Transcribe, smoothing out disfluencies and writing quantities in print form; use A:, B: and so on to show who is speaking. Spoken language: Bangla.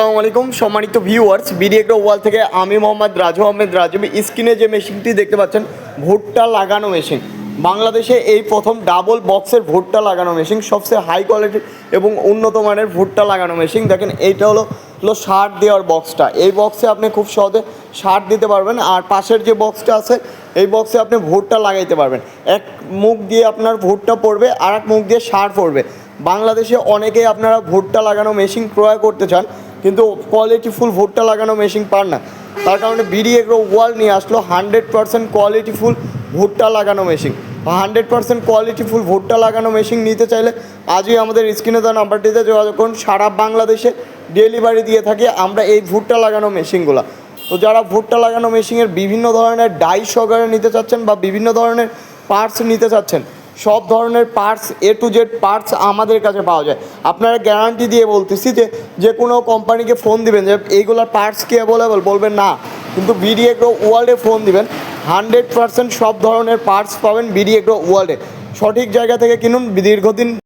A: আসসালামু আলাইকুম সম্মানিত ভিউয়ার্স, বিডি এগ্রো ওয়াল থেকে আমি মোহাম্মদ রাজু আহমেদ রাজু। স্ক্রিনে যে মেশিনটি দেখতে পাচ্ছেন, ভুট্টা লাগানো মেশিন। বাংলাদেশে এই প্রথম ডাবল বক্সের ভুট্টা লাগানো মেশিন, সবচেয়ে হাই কোয়ালিটির এবং উন্নত মানের ভুট্টা লাগানো মেশিন। দেখেন, এইটা হলো সার দেওয়ার বক্সটা। এই বক্সে আপনি খুব সহজে সার দিতে পারবেন, আর পাশের যে বক্সটা আছে এই বক্সে আপনি ভুট্টা লাগাইতে পারবেন। এক মুখ দিয়ে আপনার ভুট্টা পড়বে, আর এক মুখ দিয়ে সার পড়বে। বাংলাদেশে অনেকেই আপনারা ভুট্টা লাগানো মেশিন ক্রয় করতে চান, কিন্তু কোয়ালিটিফুল ভুট্টা লাগানো মেশিন পান না। তার কারণে বিডি এগ্রো ওয়াল নিয়ে আসলো 100% কোয়ালিটিফুল ভুট্টা লাগানো মেশিন। 100% কোয়ালিটিফুল ভুট্টা লাগানো মেশিন নিতে চাইলে আজই আমাদের স্ক্রিনে দেওয়া নাম্বারটিতে যোগাযোগ করুন। সারা বাংলাদেশে ডেলিভারি দিয়ে থাকি আমরা এই ভুট্টা লাগানো মেশিনগুলো। তো যারা ভুট্টা লাগানো মেশিনের বিভিন্ন ধরনের ডাই সহকারে নিতে চাচ্ছেন বা বিভিন্ন ধরনের পার্টস নিতে চাচ্ছেন, সব ধরনের parts A to Z parts আমাদের কাছে পাওয়া যায়। আপনারা গ্যারান্টি দিয়ে বলতেছি যে কোনো কোম্পানিকে ফোন দিবেন যে এইগুলোর পার্টস কি অ্যাভেলেবল, বলবেন না, কিন্তু বিডি এগ্রো ওয়ার্ল্ডে ফোন দিবেন, 100% সব ধরনের পার্টস পাবেন বিডি এগ্রো ওয়ার্ল্ডে। সঠিক জায়গা থেকে কিনুন, দীর্ঘদিন